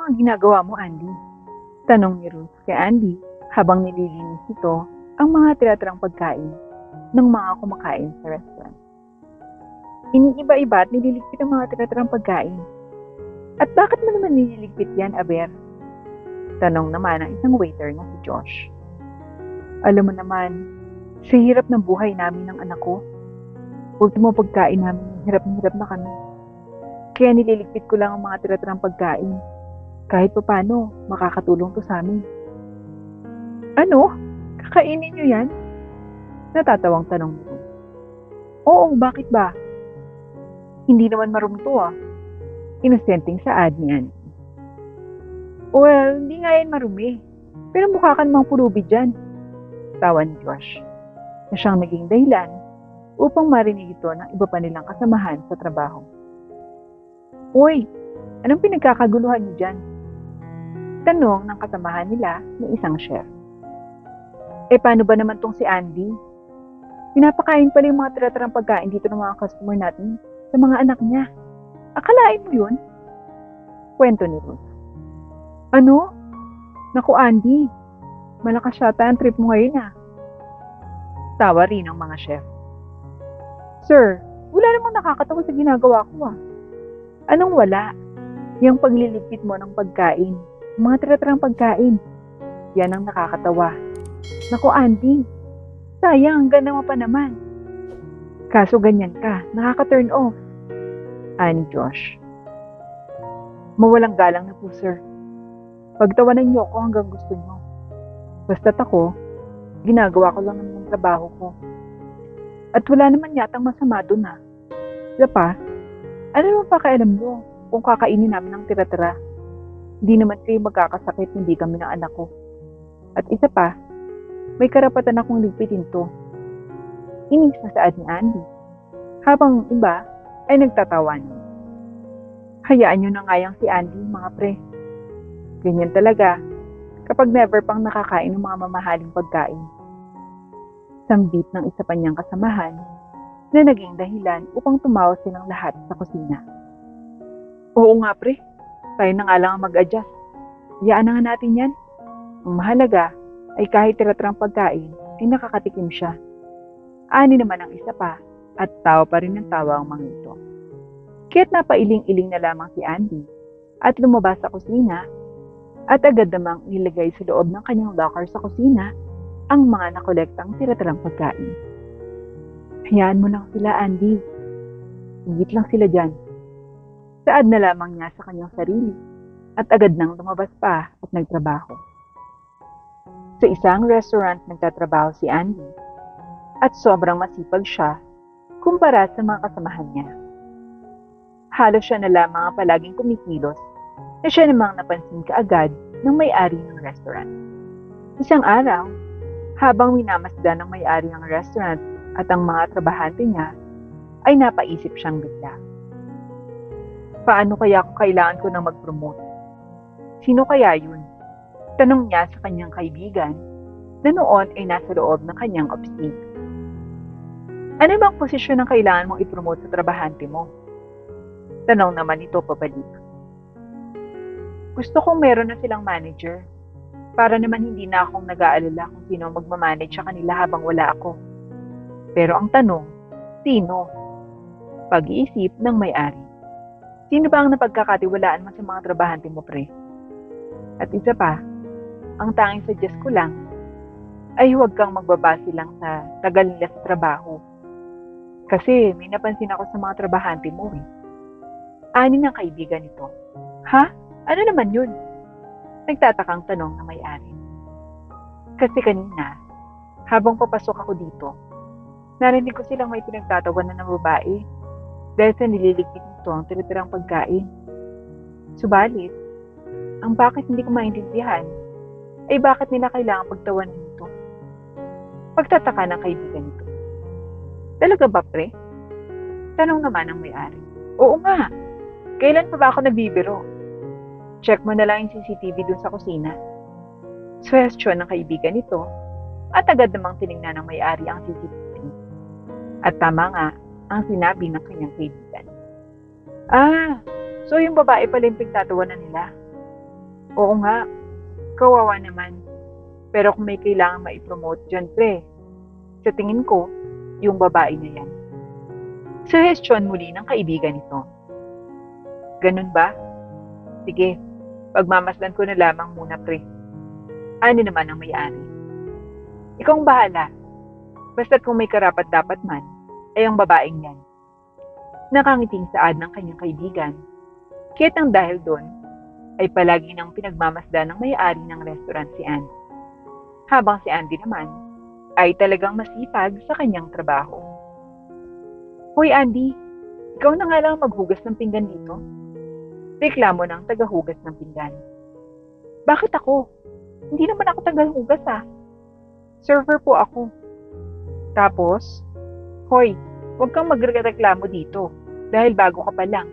mga ginagawa mo, Andy? Tanong ni Ruth kay Andy habang nililinis ito ang mga tiratirang pagkain ng mga kumakain sa restaurant. Iniiba-iba at nililigpit ang mga tiratirang pagkain. At bakit mo naman nililigpit yan, Aber? Tanong naman ng isang waiter na si Josh. Alam mo naman, sa hirap ng buhay namin ng anak ko, ultimo pagkain namin, hirap na kami. Kaya nililigpit ko lang ang mga tiratirang pagkain. Kahit pa paano, makakatulong to sa amin. Ano? Kakainin niyo yan? Natatawang tanong nito. Oo, bakit ba? Hindi naman marumi to Inosenteng sa ad ni Andy. Well, hindi nga yan marumi. Pero mukha ka namang pulubi dyan. Tawa ni Josh, na siyang naging dahilan upang marinig ito ng iba pa nilang kasamahan sa trabaho. Uy, anong pinagkakaguluhan niyo dyan? Tanong ng kasamahan nila ng isang chef. Paano ba naman tong si Andy? Pinapakain pala yung mga tiratirang pagkain dito ng mga customer natin sa mga anak niya. Akalain mo yun? Kwento ni Ruth. Ano? Naku, Andy, malakas yata ang trip mo ngayon Tawa rin ang mga chef. Sir, wala namang nakakatawa sa ginagawa ko Anong wala? Yung pagliligpit mo ng pagkain, mga tiratirang pagkain. Yan ang nakakatawa. Naku, Andy, sayang, ganda mo pa naman. Kaso ganyan ka, nakaka-turn off. Ani Josh. Mawalang galang na po, sir. Pagtawanan niyo ako hanggang gusto niyo. Basta't ako, ginagawa ko lang naman ang trabaho ko. At wala naman yatang masama dun Isa pa, ano naman pakialam niyo kung kakainin namin ng tira-tira? Hindi naman kayo magkakasakit, hindi kami ng anak ko. At isa pa, may karapatan akong ligpitin to. Inis na saad ni Andy, habang iba ay nagtatawan. Hayaan nyo na nga yang si Andy, mga pre. Ganyan talaga kapag never pang nakakain ng mga mamahaling pagkain. Sambit ng isa pa niyang kasamahan na naging dahilan upang tumawa silang lahat sa kusina. Oo nga pre, tayo na nga lang ang mag-adjust. Hayaan na nga natin yan. Ang mahalaga ay kahit tiratirang pagkain ay nakakatikim siya. Ani naman ang isa pa at tawa pa rin ng tawa ang mga ito. Kaya't napailing-iling na lamang si Andy at lumabas sa kusina at agad namang nilagay sa loob ng kanyang locker sa kusina ang mga nakolektang tiratirang pagkain. Hayaan mo lang sila, Andy. Higit lang sila dyan. Saad na lamang niya sa kanyang sarili at agad nang lumabas pa at nagtrabaho. Sa isang restaurant nagtatrabaho si Andy at sobrang masipag siya kumpara sa mga kasamahan niya. Halos siya na lamang ang palaging kumikilos na siya namang napansin kaagad ng may-ari ng restaurant. Isang araw, habang minamasdan ng may-ari ng restaurant at ang mga trabahante niya, ay napaisip siyang bigla. Paano kaya kung kailangan ko nang mag-promote? Sino kaya yun? Tanong niya sa kanyang kaibigan na noon ay nasa loob ng kanyang opisina. Ano bang posisyon ang kailangan mong i-promote sa trabahante mo? Tanong naman ito pabalik. Gusto kong meron na silang manager para naman hindi na akong nag-aalala kung sino magmamanage sa kanila habang wala ako. Pero ang tanong, sino? Pag-iisip ng may-ari. Sino ba ang napagkakatiwalaan mo sa mga trabahante mo, pre? At isa pa, ang tanging suggest ko lang ay huwag kang magbabase lang sa tagal nila sa trabaho. Kasi may napansin ako sa mga trabahante mo Ani ng kaibigan nito. Ha? Ano naman yun? Nagtatakang tanong na may-ari. Kasi kanina, habang papasok ako dito, narinig ko silang may pinagtatawanan ng babae dahil sa nililigpit nito ang tiritirang pagkain. Subalit, ang bakit hindi ko maintindihan ay bakit nila kailangan pagtawanan nito. Pagtataka ng kaibigan nito. Talaga ba, pre? Tanong naman ang may-ari. Oo nga. Kailan pa ba ako nabibiro? Check mo na lang yung CCTV dun sa kusina. Question ng kaibigan nito at agad namang tinignan ng may-ari ang CCTV. At tama nga ang sinabi ng kanyang kaibigan. So yung babae pala yung pinagtatawanan nila. Oo nga, kawawa naman. Pero kung may kailangan maipromote dyan, pre, sa tingin ko, yung babae na yan. Suhestyon muli ng kaibigan nito. Ganun ba? Sige, pagmamasdan ko na lamang muna, pre. Ano naman ang may-ari? Ikaw ang bahala. Basta't kung may karapat-dapat man, ay ang babaeng yan. Nakangiting saad ng kanyang kaibigan. Kaya't ang dahil doon, ay palagi nang pinagmamasdan ng may-ari ng restaurant si Andy. Habang si Andy naman, ay talagang masipag sa kanyang trabaho. Hoy Andy, ikaw na nga lang maghugas ng pinggan dito. Reklamo ng tagahugas ng pinggan. Bakit ako? Hindi naman ako tagahugas Server po ako. Tapos, hoy, huwag kang magreklamo dito dahil bago ka pa lang.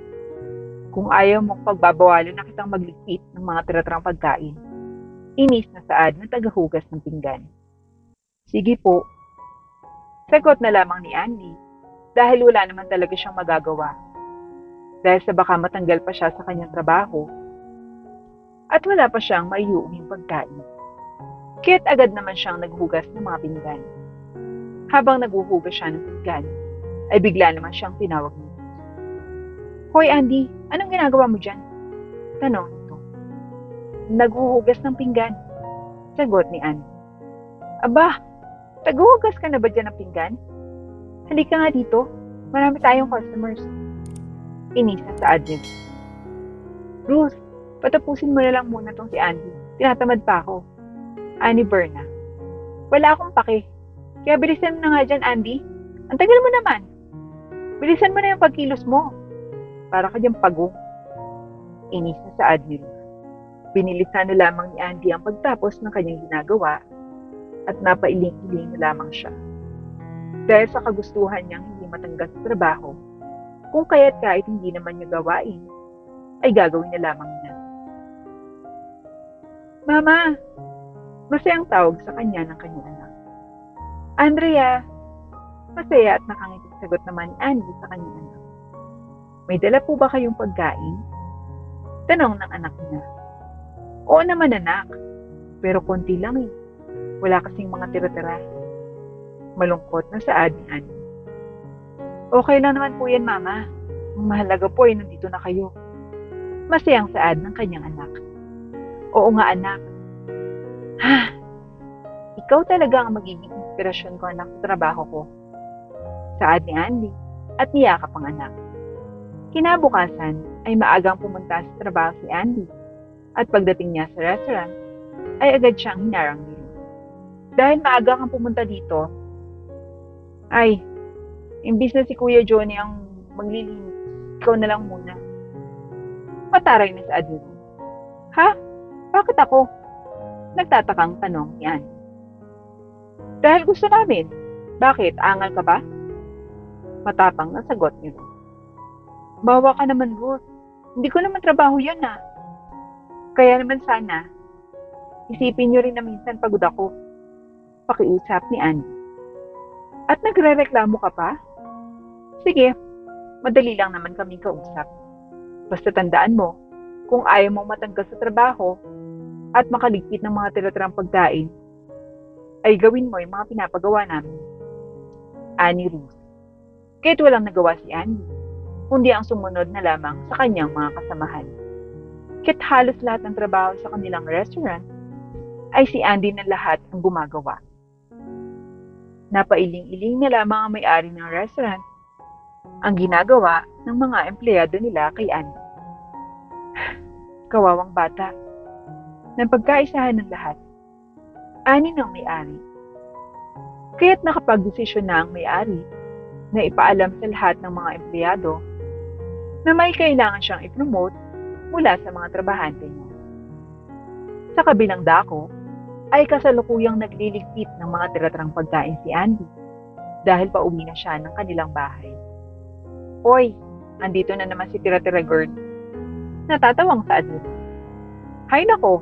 Kung ayaw mong pagbabawalan na kitang magligpit ng mga tiratrang pagkain. Inis na saad ng tagahugas ng pinggan. Sige po. Sagot na lamang ni Andy dahil wala naman talaga siyang magagawa. Dahil sa baka matanggal pa siya sa kanyang trabaho at wala pa siyang maiuwing pagkain. Kaya't agad naman siyang naghugas ng mga pinggan. Habang naghuhugas siya ng pinggan, ay bigla naman siyang tinawag nito. Hoy Andy, anong ginagawa mo dyan? Tanong nito. Naghuhugas ng pinggan. Sagot ni Andy. Aba, naghuhugas ka na ba dyan ng pinggan? Halika nga dito, marami tayong customers. Inis na saad niya. Ruth, patapusin mo na lang muna tong si Andy. Tinatamad pa ako. Ani Berna. Wala akong pake. Kaya bilisan mo na nga dyan, Andy. Ang tagal mo naman. Bilisan mo na yung pagkilos mo. Para ka dyan pagong. Inis na saad ni Ruth. Binilisan na lamang ni Andy ang pagtapos ng kanyang ginagawa at napailing-iling na lamang siya. Dahil sa kagustuhan niyang hindi matanggal sa trabaho, kung kaya't kahit hindi naman niya gawain, ay gagawin na lamang niya. Mama! Masayang tawag sa kanya ng kanyang anak. Andrea! Masaya at nakangiting sagot naman ni Andy sa kanyang anak. May dala po ba kayong pagkain? Tanong ng anak niya. Oo naman anak, pero konti lang Wala kasing mga tira-tira. Malungkot na saad ni Andy. Okay lang naman po yan, Mama. Ang mahalaga po ay nandito na kayo. Masayang saad ng kanyang anak. Oo nga, anak. Ikaw talaga ang magiging inspirasyon ko, anak, sa trabaho ko. Saad ni Andy at niyakap ang anak. Kinabukasan ay maagang pumunta sa trabaho si Andy at pagdating niya sa restaurant ay agad siyang hinarang nila. Dahil maaga kang pumunta dito, ay, imbis na si Kuya Johnny ang maglilinis, ikaw na lang muna. Mataray na sa admin. Ha? Bakit ako? Nagtatakang tanong ni Andy. Dahil gusto namin. Bakit? Angal ka ba? Matapang na sagot ni Ruth. Bawa ka naman, Ruth. Hindi ko naman trabaho yan Kaya naman sana, isipin niyo rin na minsan pagod ako. Pakiusap ni Andy. At nagrereklamo ka pa? Sige, madali lang naman kaming kausap. Basta tandaan mo, kung ayaw mong matanggal sa trabaho at makaligpit ng mga tiratirang pagkain, ay gawin mo yung mga pinapagawa namin. Ani Ruth. Kahit walang nagawa si Andy, kundi ang sumunod na lamang sa kanyang mga kasamahan. Kahit halos lahat ng trabaho sa kanilang restaurant, ay si Andy na lahat ang gumagawa. Napailing-iling na lamang ang may-ari ng restaurant ang ginagawa ng mga empleyado nila kay Andy. Kawawang bata. Napagkaisahan ng lahat. Ani ng may-ari. Kaya't nakapag-desisyon na ang may-ari na ipaalam sa lahat ng mga empleyado na may kailangan siyang i-promote mula sa mga trabahante niya. Sa kabilang dako, ay kasalukuyang nagliligpit ng mga tiratrang pagkain si Andy dahil pauwi na siya ng kanilang bahay. Oy, andito na naman si Tira-Tira Girl. Natatawang saad nito. Hay nako,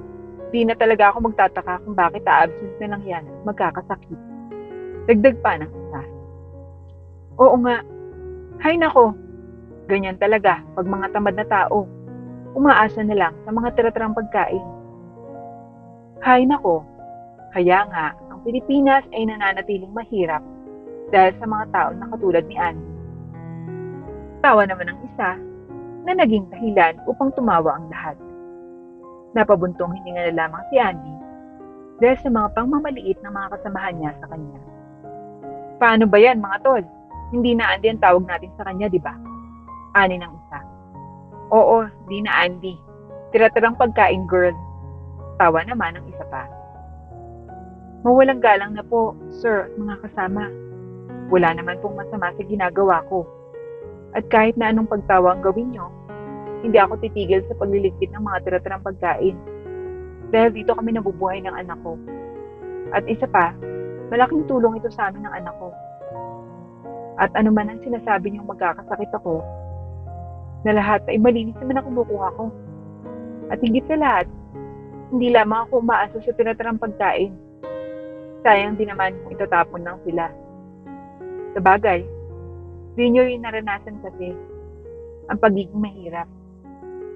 di na talaga ako magtataka kung bakit a-absent na lang yan at magkakasakit. Dagdag pa ng isa. Oo nga, hay nako, ganyan talaga pag mga tamad na tao. Umaasa na lang sa mga tiratrang pagkain. Hay nako, kaya nga, ang Pilipinas ay nananatiling mahirap dahil sa mga tao na katulad ni Andy. Tawa naman ang isa na naging dahilan upang tumawa ang lahat. Napabuntong hininga na lamang si Andy dahil sa mga pangmamaliit ng mga kasamahan niya sa kanya. Paano ba yan mga tol? Hindi na Andy ang tawag natin sa kanya, di ba? Ani ng isa. Oo, di na Andy. Tira-tirang pagkain girl. Tawa naman ang isa pa. Mawalang galang na po, sir at mga kasama. Wala naman pong masama sa ginagawa ko. At kahit na anong pagtawa ang gawin nyo, hindi ako titigil sa pagliligpit ng mga tira-tirang pagkain. Dahil dito kami nabubuhay ng anak ko. At isa pa, malaking tulong ito sa amin ng anak ko. At ano man ang sinasabi niyong magkakasakit ako, na lahat ay malinis naman ang kinukuha ko. At higit sa lahat, hindi lamang ako umaasa sa tira-tirang pagkain. Sayang din naman kung itatapon lang sila. Sa bagay, di nyo yung naranasan kasi ang pagiging mahirap.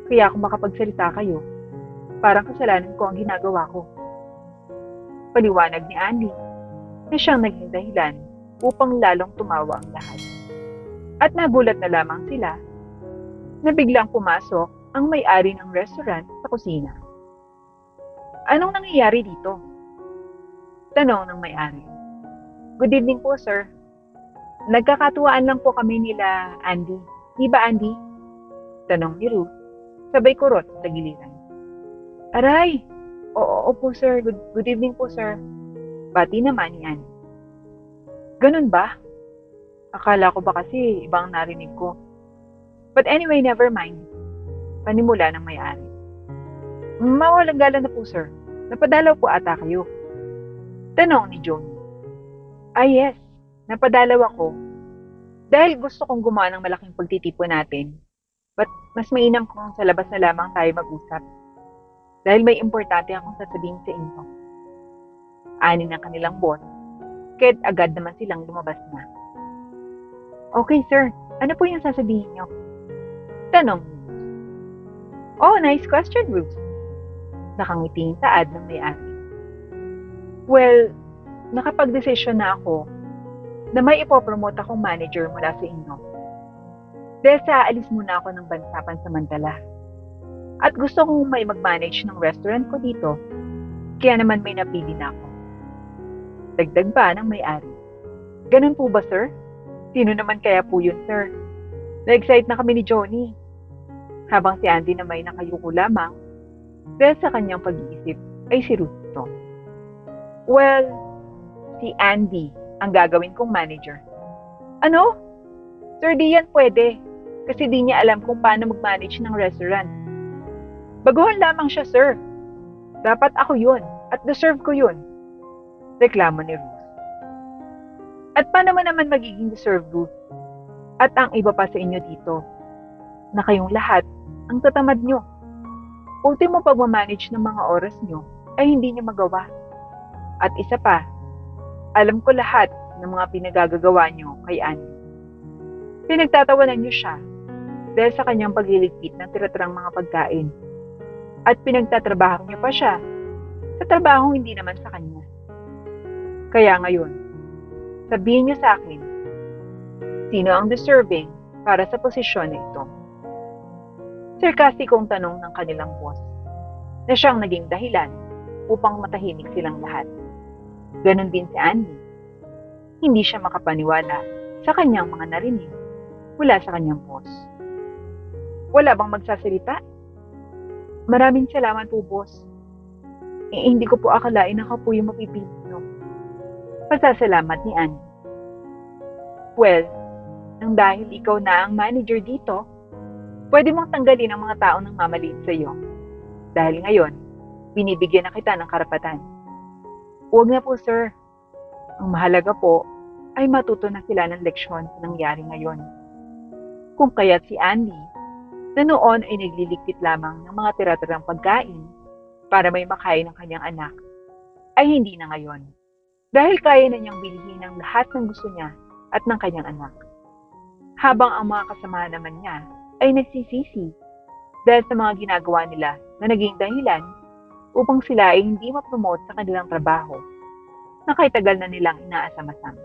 Kaya kung makapagsalita kayo, parang kasalanan ko ang ginagawa ko. Paliwanag ni Andy na siyang naging dahilan upang lalong tumawa ang lahat. At nagulat na lamang sila na biglang pumasok ang may-ari ng restaurant sa kusina. Anong nangyayari dito? Tanong ng may-ari. Good evening po, sir. Nagkakatuwaan lang po kami nila Andy. Di ba, Andy? Tanong ni Ruth, sabay kurot sa giliran. Aray! Oo po, sir. Good evening po, sir. Bati naman ni Andy. Ganun ba? Akala ko ba kasi ibang narinig ko. But anyway, never mind. Panimula ng may-ari. Mawalang galang na po, sir. Napadalaw po ata kayo. Tanong ni Johnny. Yes. Napadalaw ako dahil gusto kong gumawa ng malaking pagtitipon natin. But mas mainam kung sa labas na lamang tayo mag-usap. Dahil may importante akong sasabihin sa inyo. Ani ng kanilang boss, kaya't agad naman silang lumabas na. Okay sir, ano po yung sasabihin nyo? Tanong ni Ruth. Oh, nice question, Ruth. Nakangiting taad ng may-ari. Well, nakapag-desisyon na ako na may ipopromote akong manager mula sa inyo. Dahil sa aalis muna ako ng bansa pansamantala. At gusto kong may mag-manage ng restaurant ko dito, kaya naman may napili na ako. Dagdag ba ng may-ari? Ganun po ba, sir? Sino naman kaya po yun, sir? Na-excite na kami ni Johnny. Habang si Andy na may nakayuko lamang, dahil sa kanyang pag-iisip ay si Ruth ito. Well, si Andy ang gagawin kong manager. Ano? Sir, di yan pwede. Kasi di niya alam kung paano mag-manage ng restaurant. Baguhan lamang siya, sir. Dapat ako yun. At deserve ko yun. Reklamo ni Ruth. At paano mo naman magiging deserve, Ruth? At ang iba pa sa inyo dito, na kayong lahat, ang tatamad nyo. Ultimo pag-manage ng mga oras nyo, ay hindi nyo magawa. At isa pa, alam ko lahat ng mga pinagagagawa niyo kay Andy. Pinagtatawanan niyo siya dahil sa kanyang pagliligpit ng tira-tirang mga pagkain. At pinagtatrabaho niyo pa siya sa trabaho hindi naman sa kanya. Kaya ngayon, sabihin niyo sa akin, sino ang deserving para sa posisyon na ito? Sarkastikong tanong ng kanilang boss na siyang naging dahilan upang matahimik silang lahat. Ganon din si Andy. Hindi siya makapaniwala sa kanyang mga narinig mula sa kanyang boss. Wala bang magsasalita? Maraming salamat po, boss. Hindi ko po akalain na ako po yung mapipili nyo. Pasasalamat ni Andy. Well, nang dahil ikaw na ang manager dito, pwede mong tanggalin ang mga taong nang mamaliit sa iyo. Dahil ngayon, binibigyan na kita ng karapatan. Huwag na po, sir. Ang mahalaga po ay matuto na sila ng leksyon sa nangyari ngayon. Kung kaya't si Andy, na noon ay nagliligpit lamang ng mga tira-tirang pagkain para may makain ng kanyang anak, ay hindi na ngayon. Dahil kaya na niyang bilhin ang lahat ng gusto niya at ng kanyang anak. Habang ang mga kasama naman niya ay nagsisisi dahil sa mga ginagawa nila na naging dahilan upang sila ay hindi ma-promote sa kanilang trabaho na kahit tagal na nilang inaasam-asam.